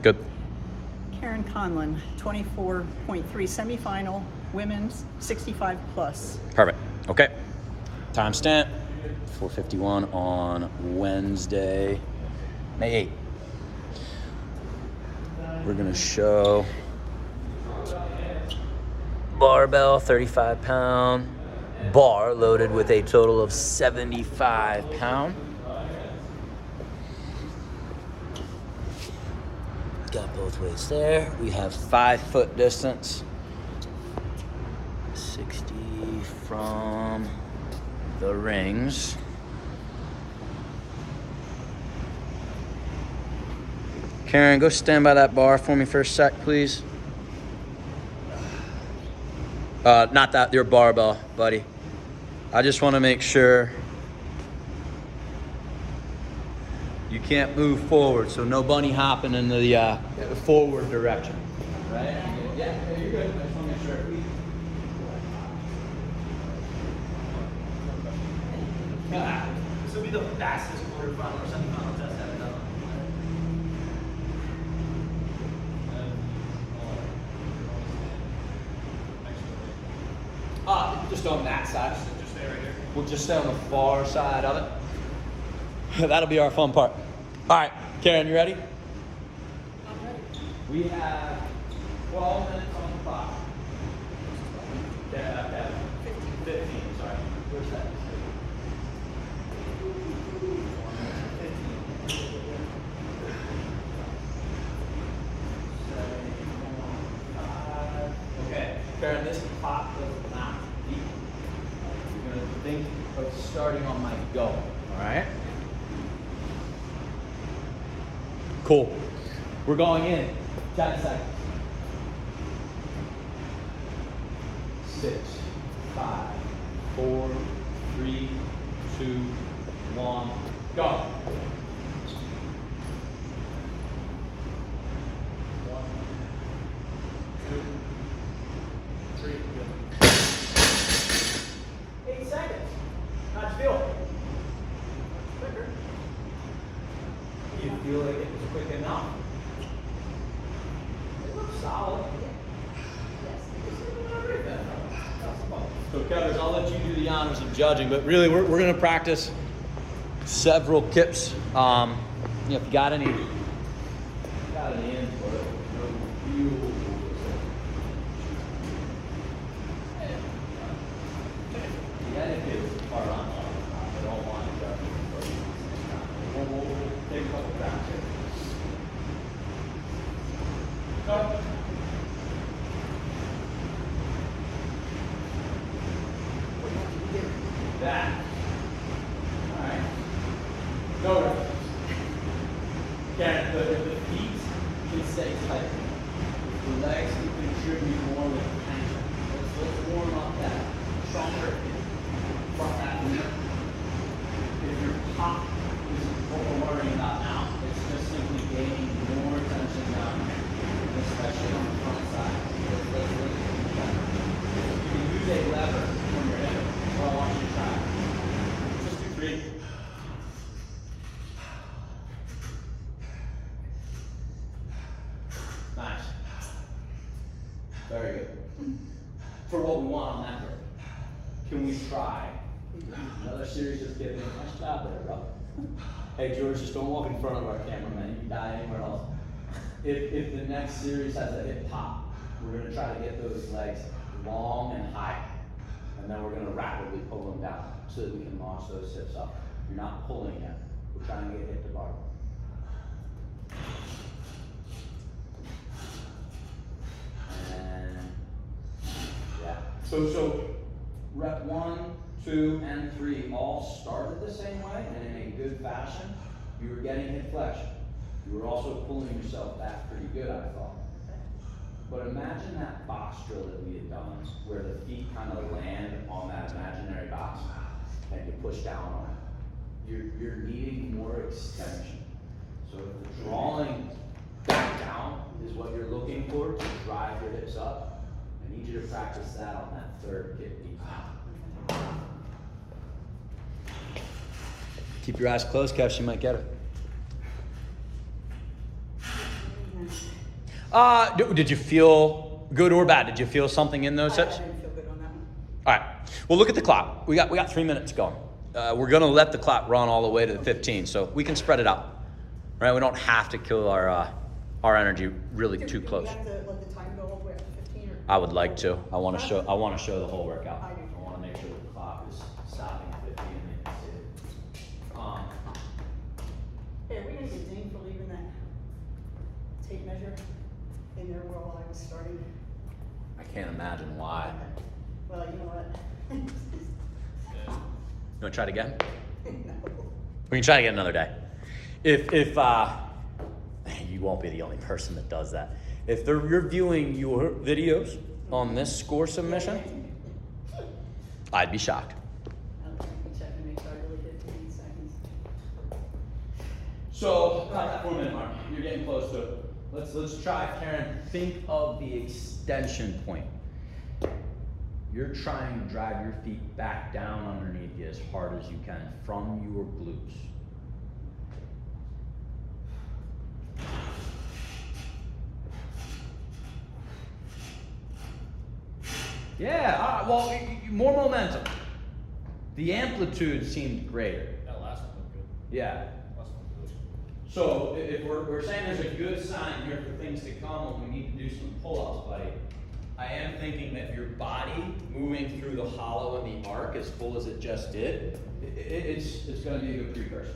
Good. Karen Conlin, 24.3 semifinal, women's 65 plus. Perfect. Okay. Timestamp 4:51 on Wednesday, May 8th. We're going to show barbell, 35-pound, bar loaded with a total of 75-pound. Got both ways there. We have 5-foot distance. 60 from the rings. Karen, go stand by that bar for me for a sec, please. Not that, your barbell, buddy. I just want to make sure you can't move forward, so no bunny hopping in the forward direction. Right? Yeah, you're good. I just want to make sure. This will be the fastest quarterfinal or semifinal test I've done. Just on that side. Just stay right here. We'll just stay on the far side of it. That'll be our fun part. All right, Karen, you ready? I'm ready. We have 12 minutes on the clock. Yeah, 15, sorry. Where's that? Okay, Karen, this pop does not deep. You're going to think of starting on my go, all right? Cool. We're going in 10 seconds. 6, 5, 4, 3, 2, 1, go. 8 seconds. How'd you feel? Quicker. You feel like it was quick enough? It looks solid. So, Kevin, I'll let you do the honors of judging, but really, we're going to practice several kips. If you got any input, the etiquette part on I don't want to judge. We'll take a couple cracks here. Go. That. All right. Go. Karen, the feet can stay tight. The legs can contribute more with tension. Let's warm up that stronger front back knee. If your pop is what we're worrying about now, it's just simply gaining more tension down here, especially on the front side. You can use a lever from your hip. I want you to try. Just do 3. Nice. Very good. For what we want on that break, can we try another series of giving? Nice job there, bro. Hey, George, just don't walk in front of our cameraman. You can die anywhere else. If the next series has a hip pop, we're going to try to get those legs long and high. And then we're going to rapidly pull them down so that we can launch those hips up. You're not pulling yet. We're trying to get hip to bar. And yeah. So rep 1, 2, and 3 all started the same way and in a good fashion. You were getting hip flexion. You were also pulling yourself back pretty good, I thought. But imagine that box drill that we had done where the feet kind of land on that imaginary box and you push down on it. You're needing more extension. So if the drawing back down is what you're looking for to drive your hips up, I need you to practice that on that third kick beat. Keep your eyes closed, Kev, you might get it. Did you feel good or bad? Did you feel something in those I hips? didn't feel good on that one. All right. Well, look at the clock. We got 3 minutes going. We're gonna let the clock run all the way to the 15, so we can spread it out. Right? We don't have to kill our energy really too Do close. we have to let the time go all the way up to 15 or? I would like to. I want to show the whole workout. I do. I want to make sure the clock is stopping at 15 and they can see it. Hey, are we gonna get dinged for leaving that tape measure in there while I was starting? I can't imagine why. Well, you know what? You want to try it again? No. We can try it again another day. If you won't be the only person that does that. If they're reviewing your videos on this score submission, I'd be shocked. Okay, check and make sure I really did 15 seconds. So, that 4 minute mark. You're getting close to it. Let's try, Karen. Think of the extension point. You're trying to drive your feet back down underneath you as hard as you can from your glutes. Yeah, well, more momentum. The amplitude seemed greater. That last one looked good. Yeah. Last one looked good. So if we're saying there's a good sign here for things to come when we need to do some pull-ups, buddy, I am thinking that your body moving through the hollow and the arc as full as it just did, it's going to be a good precursor.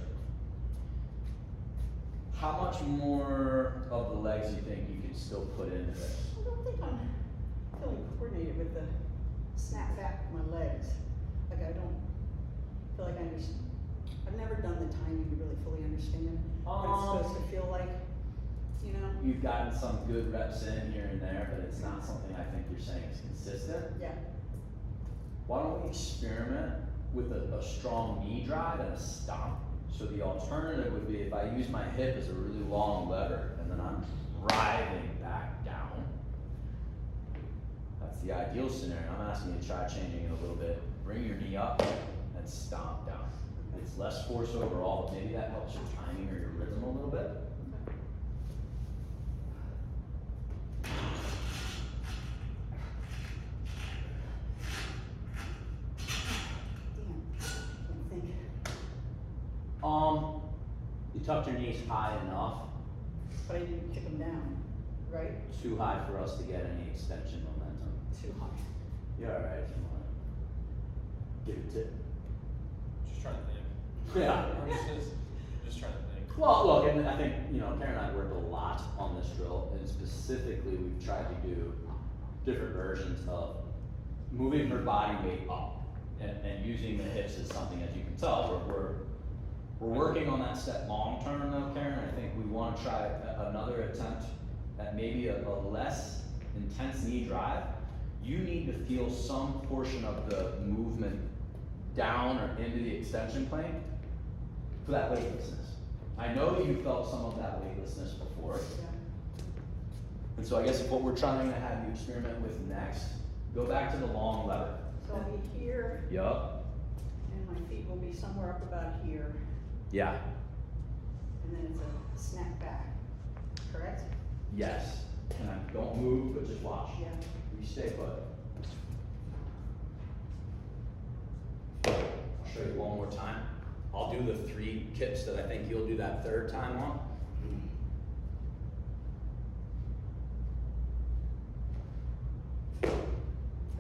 How much more of the legs do you think you can still put into this? I don't think I'm feeling coordinated with the snap back of my legs. Like I don't feel like I understand. I've never done the timing to really fully understand what it's supposed to feel like, you know? You've gotten some good reps in here and there, but it's not something I think you're saying is consistent. Yeah. Why don't we experiment with a strong knee drive and a stomp? So the alternative would be if I use my hip as a really long lever and then I'm driving back down. That's the ideal scenario. I'm asking you to try changing it a little bit. Bring your knee up and stomp down. It's less force overall, but maybe that helps your timing or your rhythm a little bit. Damn, can't think. You tucked your knees high enough, But I didn't kick them down, right? too high for us to get any extension momentum. Too high. You're alright if you want to give it tip. Just trying to think. Yeah. I'm just trying to think. Well, look, and I think, Karen and I worked a lot on this drill, and specifically we've tried to do different versions of moving her body weight up and using the hips as something, as you can tell, we're working on that step long term though, Karen. I think we want to try another attempt at maybe a less intense knee drive. You need to feel some portion of the movement down or into the extension plane for that weightlessness. I know that you felt some of that weightlessness before. Yeah. And so I guess what we're trying to have you experiment with next, go back to the long lever. So I'll be here, Yup. and my feet will be somewhere up about here, Yeah. and then it's a snap back, correct? Yes. And don't move, but just watch. Yeah. You stay put. I'll show you one more time. I'll do the 3 kicks that I think you'll do that third time on.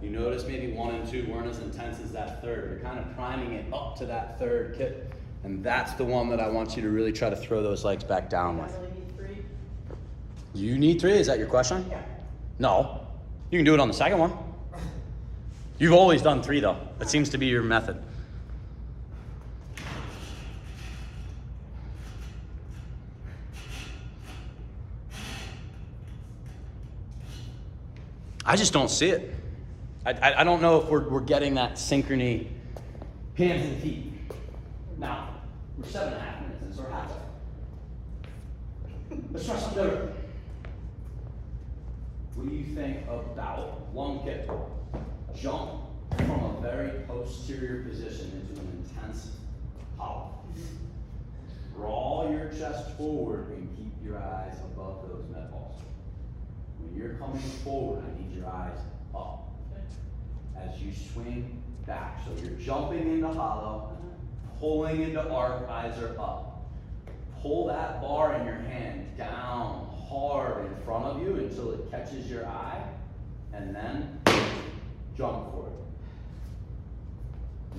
You notice maybe 1 and 2 weren't as intense as that third. You're kind of priming it up to that third kick. And that's the one that I want you to really try to throw those legs back down I with. really need 3? You need 3? Is that your question? Yeah. No. You can do it on the second one. You've always done 3 though. That seems to be your method. I just don't see it. I don't know if we're getting that synchrony hands and feet. Now, we're 7.5 minutes in, so we're halfway. Let's try something different. What do you think about long kick? Jump from a very posterior position into an intense hollow. Draw your chest forward and keep your eyes above those med balls. you're coming forward, I need your eyes up. As you swing back. So you're jumping into hollow, pulling into arc, eyes are up. Pull that bar in your hand down hard in front of you until it catches your eye, and then jump for it.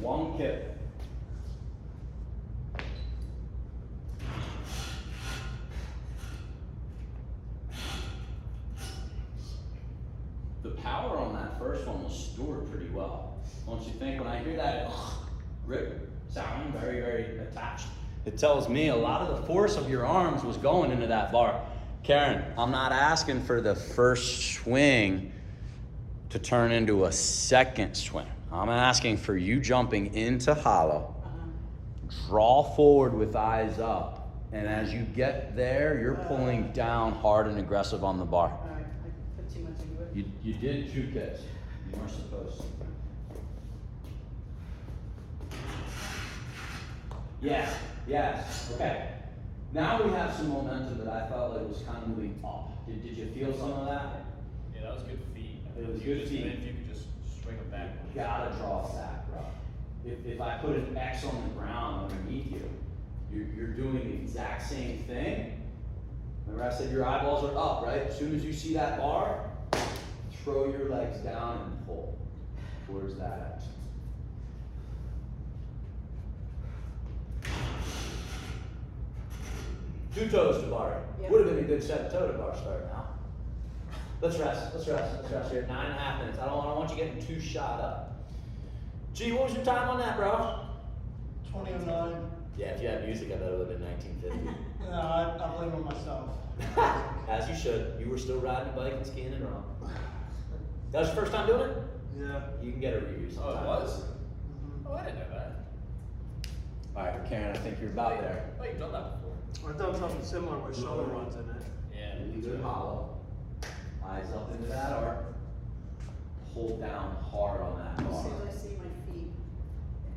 One kick. The power on that first one was stored pretty well. Don't you think? When I hear that rip sound, very, very attached, it tells me a lot of the force of your arms was going into that bar. Karen, I'm not asking for the first swing to turn into a second swing. I'm asking for you jumping into hollow, draw forward with eyes up, and as you get there, you're pulling down hard and aggressive on the bar. All right, I put too much into it. You did 2 kicks. You weren't supposed to. Yes, okay. Now we have some momentum that I felt like was kind of moving up. Did you feel some of that? Yeah, that was good feet. It was good feet. If you could just swing them back. You gotta draw a sack, bro. If I put an X on the ground underneath you, you're doing the exact same thing. Remember I said your eyeballs are up, right? As soon as you see that bar, throw your legs down and pull towards that X. Two toes to bar. Yep. Would have been a good set of toe to bar start now. Let's rest here. 9.5 minutes. I don't want you getting too shot up. Gee, what was your time on that, bro? 2009. Yeah, if you had music, I bet it would have been 1950. No, I blame on myself. As you should. You were still riding a bike and skiing and wrong. That was your first time doing it? Yeah. You can get a review Oh, sometime. it was? Oh, I didn't know that. All right, Karen, I think you're about there. Oh, you've done that before. I've done something similar with shoulder runs in it. Yeah. Really good hollow. Eyes up into that arc. Hold down hard on that As bar. soon as I see my feet,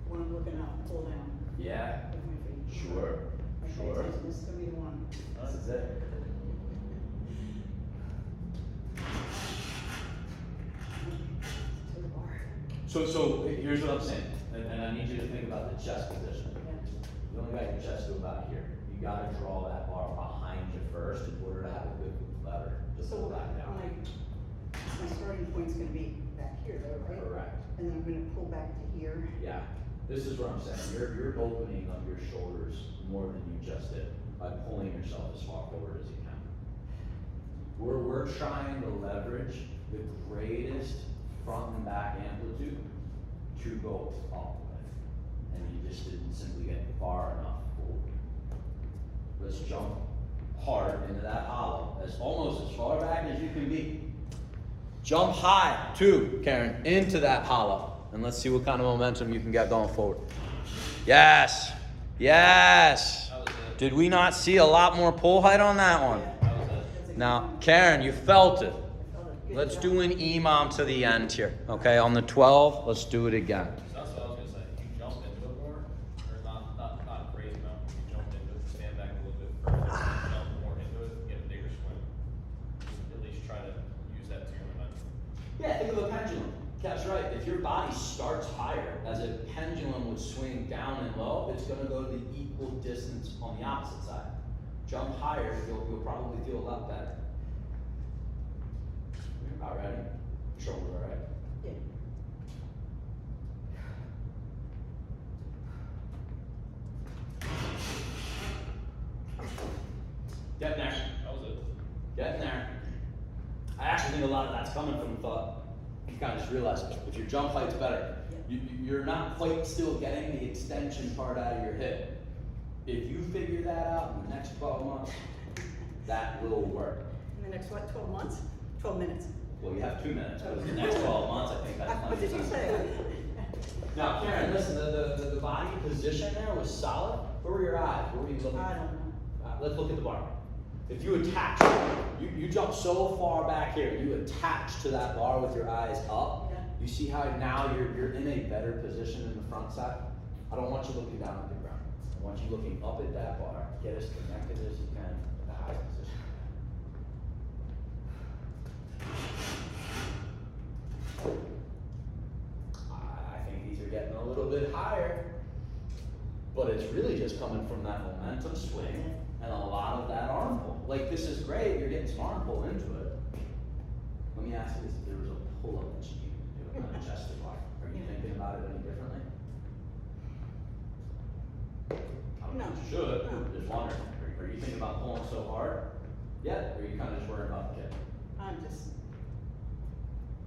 when I'm looking up, pull down Yeah, with my feet. sure, Okay, sure. this is gonna be the one. This is it. To the bar. So here's what I'm saying, and I need you to think about the chest position. You only got your chest to about here. You gotta draw that bar behind you first in order to have a good lever to So pull that down. my starting point's gonna be back here though, right? Correct. And then I'm gonna pull back to here. Yeah, this is what I'm saying. You're opening up your shoulders more than you just did by pulling yourself as far forward as you can. We're trying to leverage the greatest front and back amplitude to go up with, and you just didn't simply get far enough forward. Let's jump hard into that hollow, almost as far back as you can be. Jump high, too, Karen, into that hollow. And let's see what kind of momentum you can get going forward. Yes. Yes. That was it. Did we not see a lot more pull height on that one? That was it. That's a good Now, one. Karen, you felt it. I felt it. Good Let's job. do an EMOM to the end here. Okay, on the 12, let's do it again. So that's what I was gonna say. You jumped into it more, or not crazy amount. You jumped into it, stand back a little bit further, jump more into it, get a bigger swing. Just at least try to use that to your momentum. Yeah, think of a pendulum. That's right. If your body starts higher, as a pendulum would swing down and low, it's going to go the equal distance on the opposite side. Jump higher, you'll probably feel a lot better. You're about ready. Shoulders all right. Yeah. Getting there. That was it. Getting there. I actually think a lot of that's coming from the thought. You kind of just realize if your jump height's better, you're not quite still getting the extension part out of your hip. If you figure that out in the next 12 months, that will work. In the next, what, 12 months? 12 minutes. Well, you have 2 minutes, but in the next 12 months, I think that's plenty What did of you time. say? Now, Karen, listen, the body position there was solid. Where were your eyes? Where were you looking? I don't know. Let's look at the bar. If you attach, you jump so far back here, you attach to that bar with your eyes up. Yeah. You see how now you're in a better position in the front side? I don't want you looking down at the ground. I want you looking up at that bar. Get as connected as you can at the high position. it's really just coming from that momentum swing and a lot of that arm pull. Like, this is great, you're getting some arm pull into it. Let me ask you this, if there was a pull-up that you needed to do, not a chest to bar, are you thinking about it any differently? I don't know if you should, No. just wondering, are you thinking about pulling so hard? Yeah, or are you kind of just worried about the kick? I'm just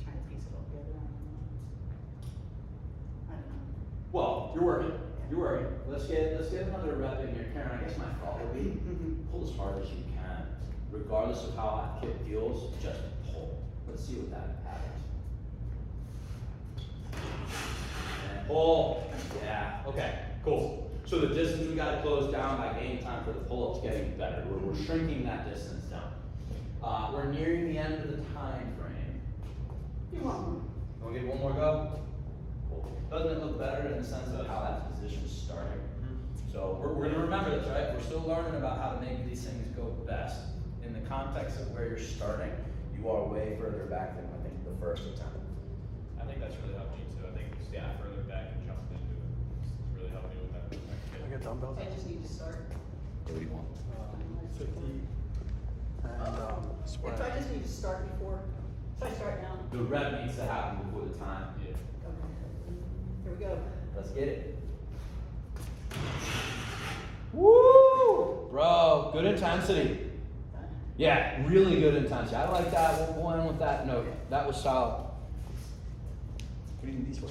trying to piece it all together. I don't know. Well, you're working. Let's get another rep in here, Karen. I guess my thought would be pull as hard as you can, regardless of how that kick feels. Just pull. Let's see what that happens. And pull. Yeah. Okay. Cool. So the distance we got to close down by game time for the pull-up's getting better. We're shrinking that distance down. We're nearing the end of the time frame. You want one? Want to give one more go? Cool. Doesn't it look better in the sense of how that position's starting? So we're going to remember this, right? We're still learning about how to make these things go best. In the context of where you're starting, you are way further back than I think the first attempt. I think that's really helped me too. I think further back and jumping into it. It's really helped me with that. I got dumbbells. I just need to start. What do you want? 50 and spread. If I just need to start before, if I start now. The rep needs to happen before the time. Yeah. Okay. Here we go. Let's get it. Woo! Bro, good intensity. Yeah, really good intensity. I like that. We'll end with that note. That was solid. What do you need these for?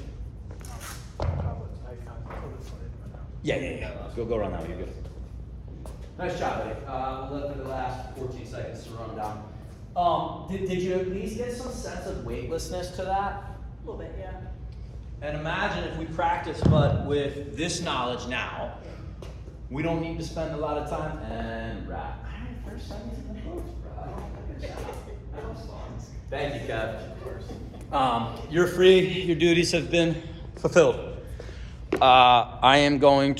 Tablets. I can't put it for it right now. Yeah. Go around that way. You're good. Nice job, buddy. We'll let for the last 14 seconds to run down. Did you at least get some sense of weightlessness to that? A little bit, yeah. And imagine if we practice, but with this knowledge now, we don't need to spend a lot of time and wrap. All right, first seconds in the books, bro. Good job. That was fun. Thank you, Kev. You're free. Your duties have been fulfilled. I am going